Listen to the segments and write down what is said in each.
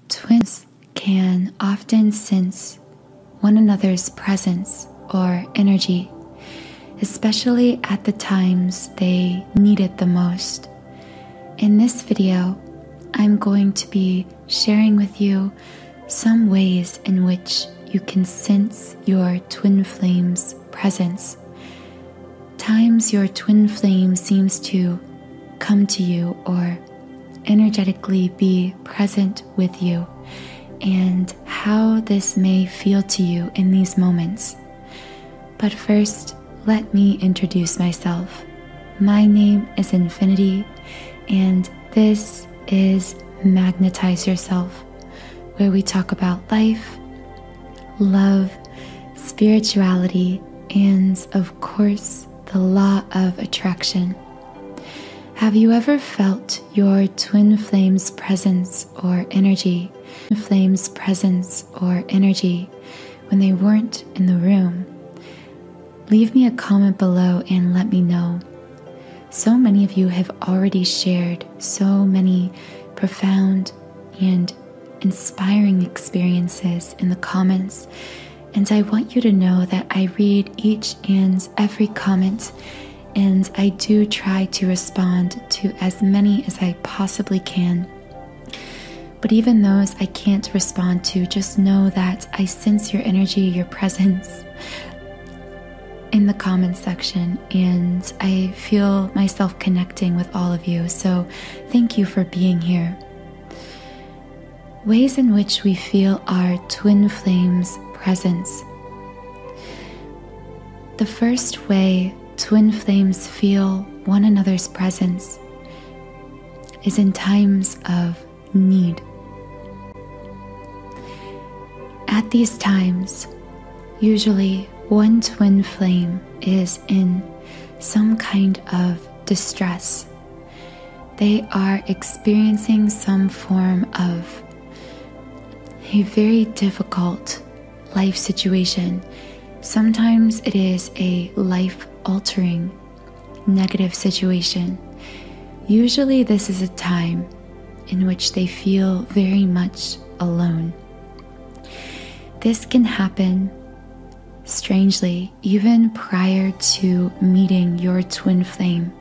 Twins can often sense one another's presence or energy, especially at the times they need it the most. In this video, I'm going to be sharing with you some ways in which you can sense your twin flame's presence. Times your twin flame seems to come to you or energetically be present with you, and how this may feel to you in these moments. But first, let me introduce myself. My name is Infinity, and this is Magnetize Yourself, where we talk about life, love, spirituality, and of course, the law of attraction. Have you ever felt your twin flame's presence or energy when they weren't in the room? Leave me a comment below and let me know. So many of you have already shared so many profound and inspiring experiences in the comments, and I want you to know that I read each and every comment, and I do try to respond to as many as I possibly can. But even those I can't respond to, just know that I sense your energy, your presence in the comment section, and I feel myself connecting with all of you. So thank you for being here. Ways in which we feel our twin flame's presence. The first way twin flames feel one another's presence is in times of need. At these times, usually one twin flame is in some kind of distress. They are experiencing some form of a very difficult life situation. Sometimes it is a life-altering negative situation. Usually this is a time in which they feel very much alone. This can happen, strangely, even prior to meeting your twin flame.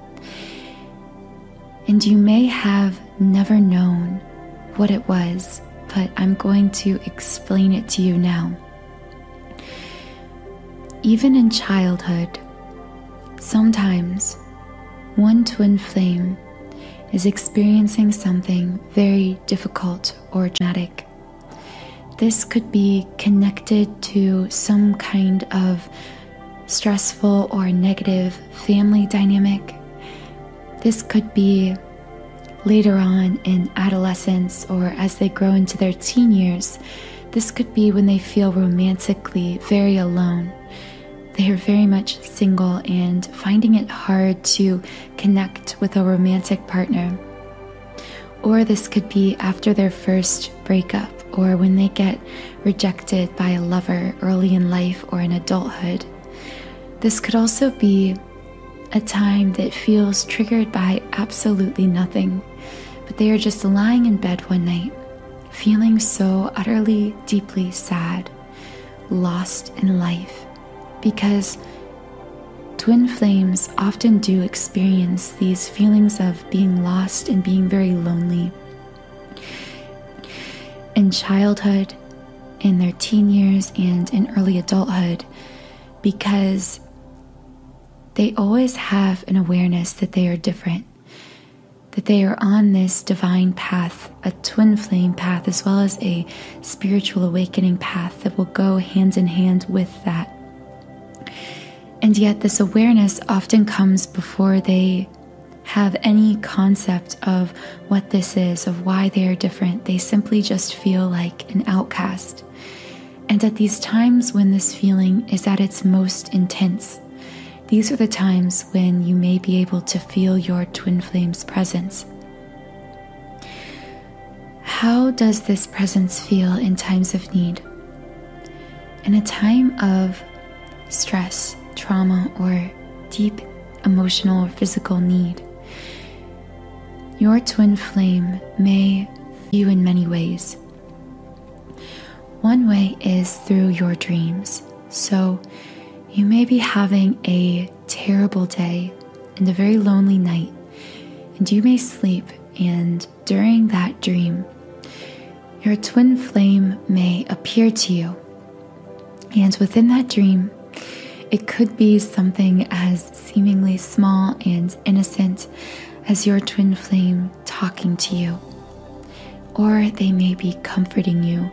And you may have never known what it was, but I'm going to explain it to you now. Even in childhood, sometimes one twin flame is experiencing something very difficult or traumatic. This could be connected to some kind of stressful or negative family dynamic. This could be later on in adolescence or as they grow into their teen years. This could be when they feel romantically very alone. They are very much single and finding it hard to connect with a romantic partner. Or this could be after their first breakup, or when they get rejected by a lover early in life or in adulthood. This could also be a time that feels triggered by absolutely nothing, but they are just lying in bed one night, feeling so utterly, deeply sad, lost in life. Because twin flames often do experience these feelings of being lost and being very lonely in childhood, in their teen years, and in early adulthood, because they always have an awareness that they are different, that they are on this divine path, a twin flame path, as well as a spiritual awakening path that will go hand in hand with that. And yet this awareness often comes before they have any concept of what this is, of why they are different. They simply just feel like an outcast. And at these times when this feeling is at its most intense, these are the times when you may be able to feel your twin flame's presence. How does this presence feel in times of need? In a time of stress, trauma, or deep emotional or physical need, your twin flame may view you in many ways. One way is through your dreams. So you may be having a terrible day and a very lonely night, and you may sleep, and during that dream, your twin flame may appear to you. And within that dream, it could be something as seemingly small and innocent as your twin flame talking to you. Or they may be comforting you,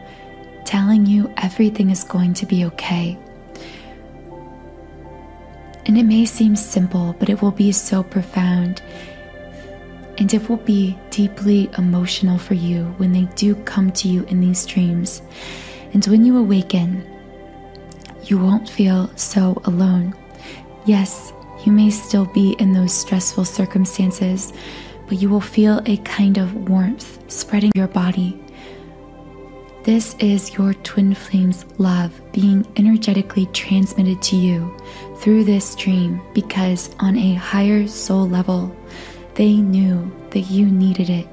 telling you everything is going to be okay. And it may seem simple, but it will be so profound. And it will be deeply emotional for you when they do come to you in these dreams. And when you awaken, you won't feel so alone. Yes, you may still be in those stressful circumstances, but you will feel a kind of warmth spreading your body. This is your twin flame's love being energetically transmitted to you through this dream, because on a higher soul level, they knew that you needed it,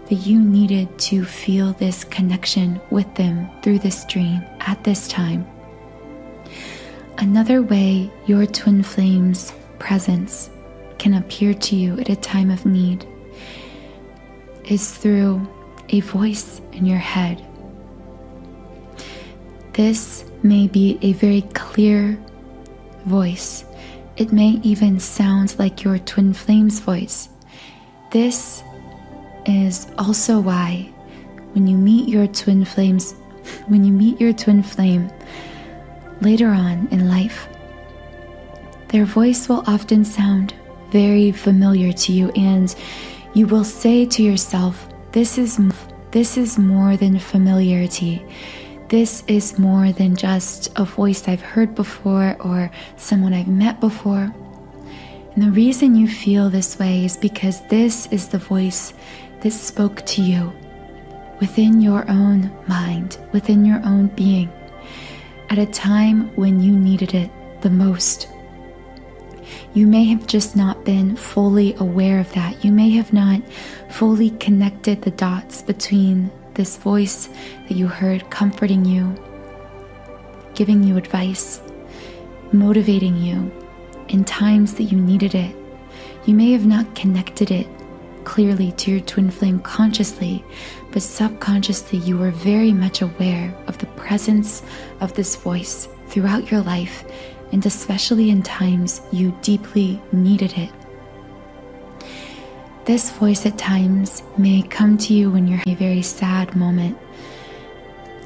that you needed to feel this connection with them through this dream at this time. Another way your twin flame's presence can appear to you at a time of need is through a voice in your head. This may be a very clear voice. It may even sound like your twin flame's voice. This is also why when you meet your twin flame later on in life, their voice will often sound very familiar to you, and you will say to yourself, this is more than familiarity. This is more than just a voice I've heard before or someone I've met before. And the reason you feel this way is because this is the voice that spoke to you within your own mind, within your own being, at a time when you needed it the most. You may have just not been fully aware of that. You may have not fully connected the dots between this voice that you heard comforting you, giving you advice, motivating you in times that you needed it. You may have not connected it clearly to your twin flame consciously, but subconsciously you were very much aware of the presence of this voice throughout your life, and especially in times you deeply needed it. This voice at times may come to you when you're in a very sad moment.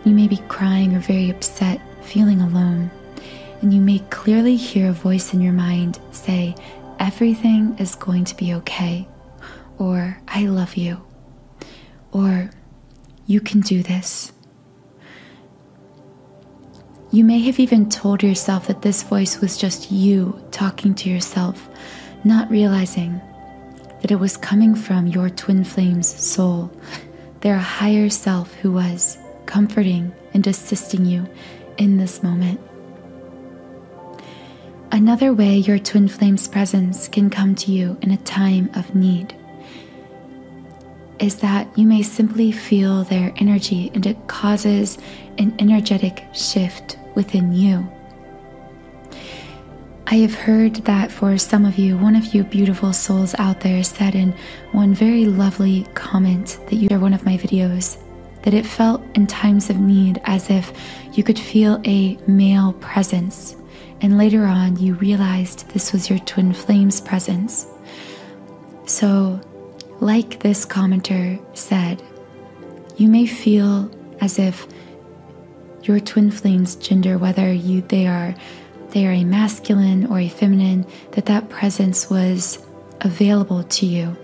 You may be crying or very upset, feeling alone, and you may clearly hear a voice in your mind say, everything is going to be okay, or I love you, or you can do this. You may have even told yourself that this voice was just you talking to yourself, not realizing that it was coming from your twin flame's soul, their higher self who was comforting and assisting you in this moment. Another way your twin flame's presence can come to you in a time of need is that you may simply feel their energy, and it causes an energetic shift within you. I have heard that for some of you, one of you beautiful souls out there said in one very lovely comment that you share one of my videos, that it felt in times of need as if you could feel a male presence, and later on you realized this was your twin flame's presence. So, like this commenter said, you may feel as if your twin flame's gender, whether they are a masculine or a feminine, that presence was available to you,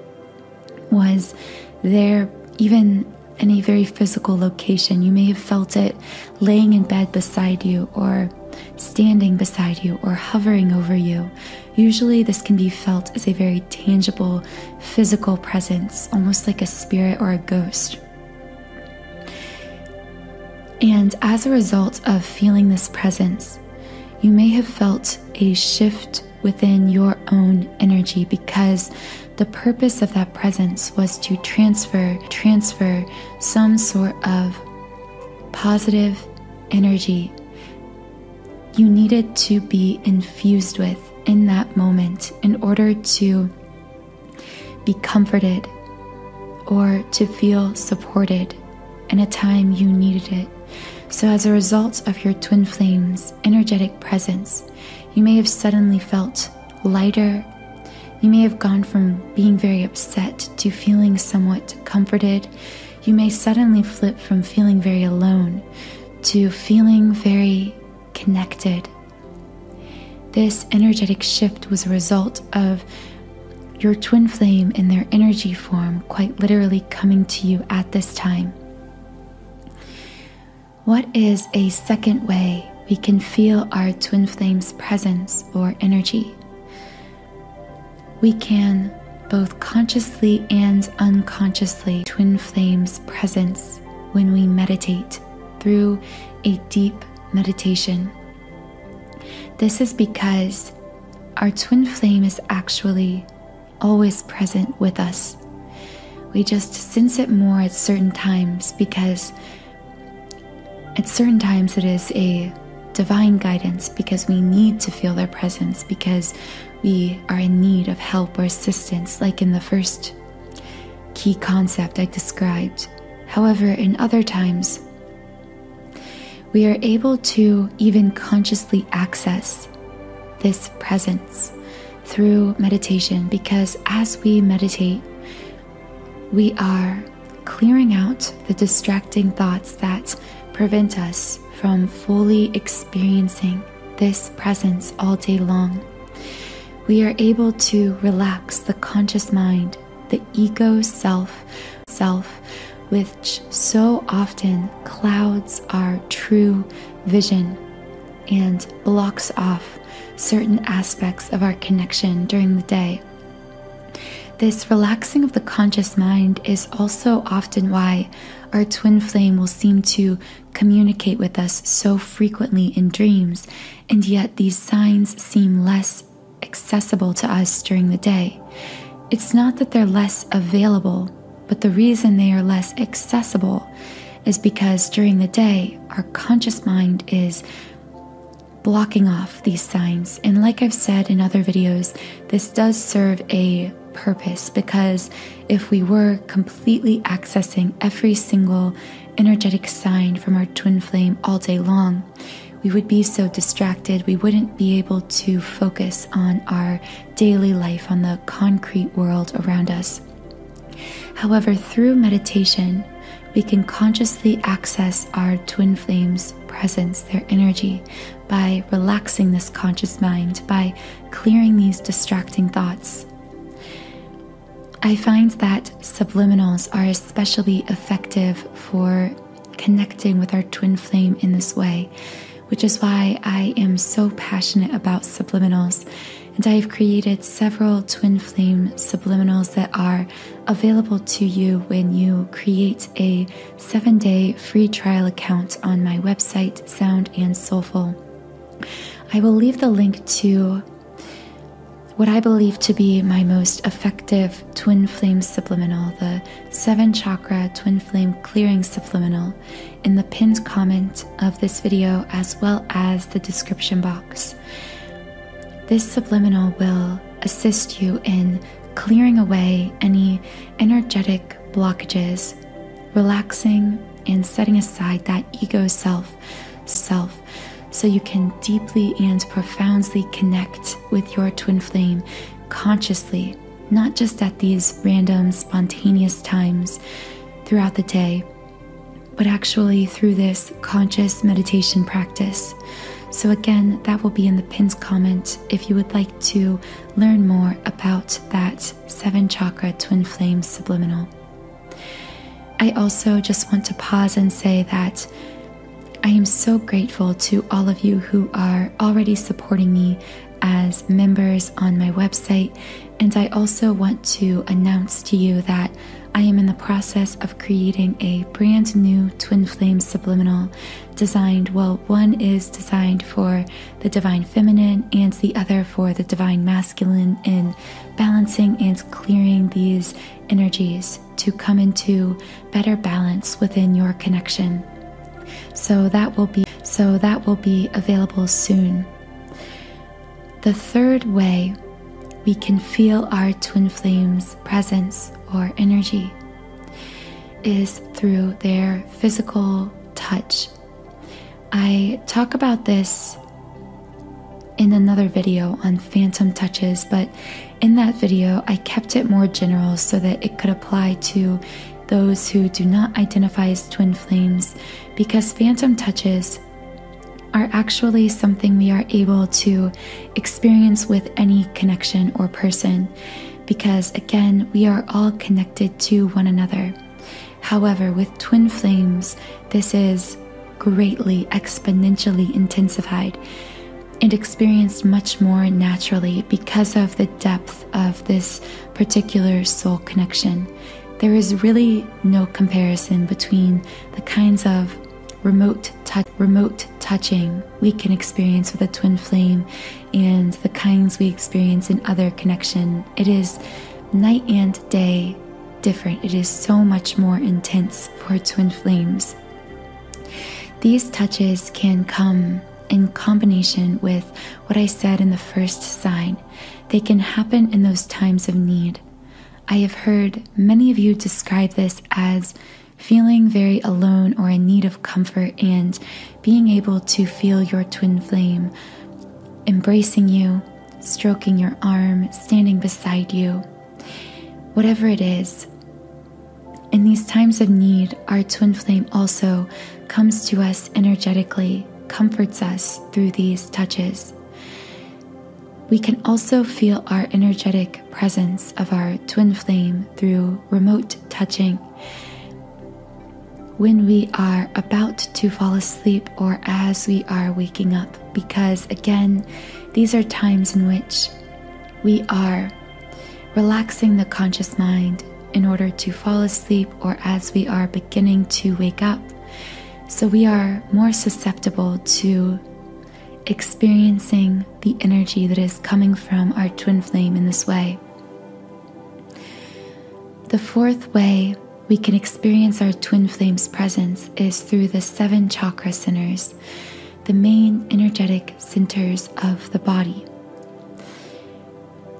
was there even in a very physical location. You may have felt it laying in bed beside you, or standing beside you, or hovering over you. Usually this can be felt as a very tangible, physical presence, almost like a spirit or a ghost. And as a result of feeling this presence, you may have felt a shift within your own energy, because the purpose of that presence was to transfer some sort of positive energy you needed to be infused with in that moment in order to be comforted or to feel supported in a time you needed it. So as a result of your twin flame's energetic presence, you may have suddenly felt lighter. You may have gone from being very upset to feeling somewhat comforted. You may suddenly flip from feeling very alone to feeling very connected. This energetic shift was a result of your twin flame in their energy form quite literally coming to you at this time. What is a second way we can feel our twin flame's presence or energy? We can both consciously and unconsciously twin flame's presence when we meditate through a deep meditation. This is because our twin flame is actually always present with us. We just sense it more at certain times because at certain times it is a divine guidance, because we need to feel their presence, because we are in need of help or assistance, like in the first key concept I described. However, in other times, we are able to even consciously access this presence through meditation, because as we meditate, we are clearing out the distracting thoughts that prevent us from fully experiencing this presence all day long. We are able to relax the conscious mind, the ego self, which so often clouds our true vision and blocks off certain aspects of our connection during the day. This relaxing of the conscious mind is also often why our twin flame will seem to communicate with us so frequently in dreams, and yet these signs seem less accessible to us during the day. It's not that they're less available, but the reason they are less accessible is because during the day, our conscious mind is blocking off these signs. And like I've said in other videos, this does serve a purpose, because if we were completely accessing every single energetic sign from our twin flame all day long, we would be so distracted, we wouldn't be able to focus on our daily life, on the concrete world around us. However, through meditation, we can consciously access our twin flame's presence, their energy, by relaxing this conscious mind, by clearing these distracting thoughts. I find that subliminals are especially effective for connecting with our twin flame in this way, which is why I am so passionate about subliminals. And I've created several twin flame subliminals that are available to you when you create a 7-day free trial account on my website, Sound and Soulful. I will leave the link to what I believe to be my most effective twin flame subliminal, the 7 chakra twin flame clearing subliminal, in the pinned comment of this video, as well as the description box. This subliminal will assist you in clearing away any energetic blockages, relaxing and setting aside that ego self, so you can deeply and profoundly connect with your twin flame consciously, not just at these random, spontaneous times throughout the day, but actually through this conscious meditation practice. So again, that will be in the pinned comment if you would like to learn more about that 7 chakra twin flame subliminal. I also just want to pause and say that I am so grateful to all of you who are already supporting me as members on my website, and I also want to announce to you that I am in the process of creating a brand new twin flame subliminal designed, well, one is designed for the divine feminine and the other for the divine masculine, in balancing and clearing these energies to come into better balance within your connection. So that will be available soon. The third way we can feel our twin flames' presence or energy is through their physical touch. I talk about this in another video on phantom touches, but in that video I kept it more general so that it could apply to those who do not identify as twin flames, because phantom touches are actually something we are able to experience with any connection or person, because again, we are all connected to one another. However, with twin flames, this is greatly, exponentially intensified and experienced much more naturally because of the depth of this particular soul connection. There is really no comparison between the kinds of remote touching we can experience with a twin flame and the kinds we experience in other connection. It is night and day different. It is so much more intense for twin flames. These touches can come in combination with what I said in the first sign. They can happen in those times of need. I have heard many of you describe this as feeling very alone or in need of comfort, and being able to feel your twin flame embracing you, stroking your arm, standing beside you. Whatever it is, in these times of need, our twin flame also comes to us energetically, comforts us through these touches. We can also feel our energetic presence of our twin flame through remote touching when we are about to fall asleep or as we are waking up, because again, these are times in which we are relaxing the conscious mind in order to fall asleep or as we are beginning to wake up. So we are more susceptible to experiencing the energy that is coming from our twin flame in this way. The fourth way we can experience our twin flame's presence is through the 7 chakra centers, the main energetic centers of the body.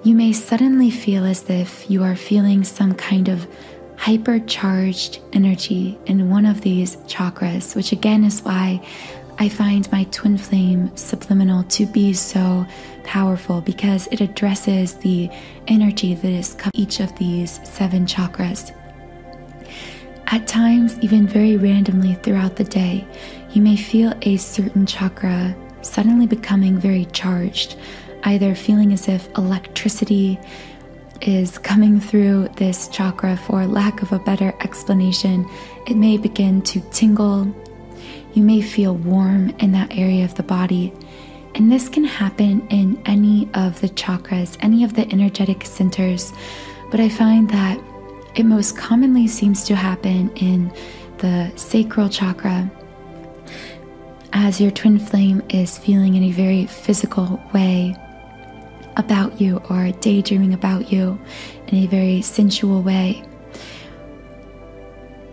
You may suddenly feel as if you are feeling some kind of hypercharged energy in one of these chakras, which again is why I find my twin flame subliminal to be so powerful, because it addresses the energy that is each of these 7 chakras. At times, even very randomly throughout the day, you may feel a certain chakra suddenly becoming very charged, either feeling as if electricity is coming through this chakra. For lack of a better explanation, it may begin to tingle. You may feel warm in that area of the body. And this can happen in any of the chakras, any of the energetic centers. But I find that it most commonly seems to happen in the sacral chakra, as your twin flame is feeling in a very physical way about you or daydreaming about you in a very sensual way.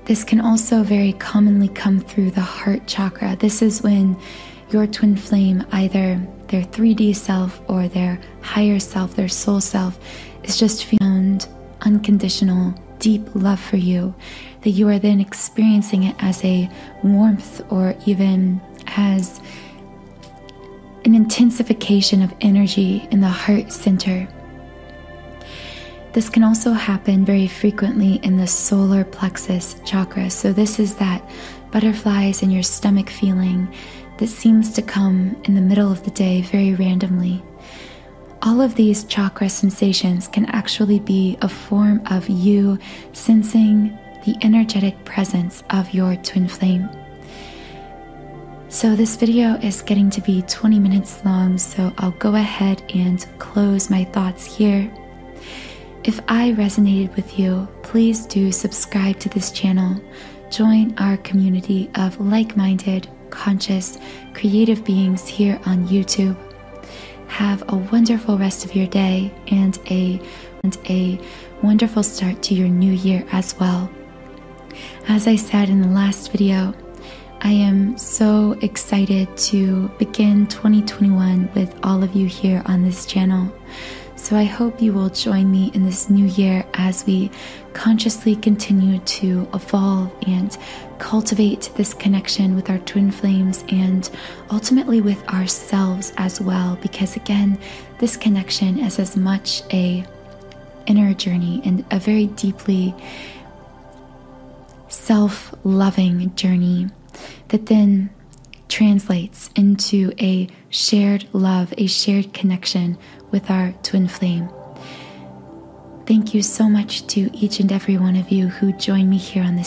This can also very commonly come through the heart chakra. This is when your twin flame, either their 3D self or their higher self, their soul self, is just feeling unconditional, deep love for you, that you are then experiencing it as a warmth or even as an intensification of energy in the heart center. This can also happen very frequently in the solar plexus chakra. So this is that butterflies in your stomach feeling that seems to come in the middle of the day very randomly. All of these chakra sensations can actually be a form of you sensing the energetic presence of your twin flame. So this video is getting to be 20 minutes long, so I'll go ahead and close my thoughts here. If I resonated with you, please do subscribe to this channel. Join our community of like-minded, conscious, creative beings here on YouTube. Have a wonderful rest of your day and a wonderful start to your new year as well. As I said in the last video, I am so excited to begin 2021 with all of you here on this channel. So I hope you will join me in this new year as we consciously continue to evolve and cultivate this connection with our twin flames and ultimately with ourselves as well, because again, this connection is as much a inner journey and a very deeply self-loving journey that then translates into a shared love, a shared connection with our twin flame. Thank you so much to each and every one of you who join me here on this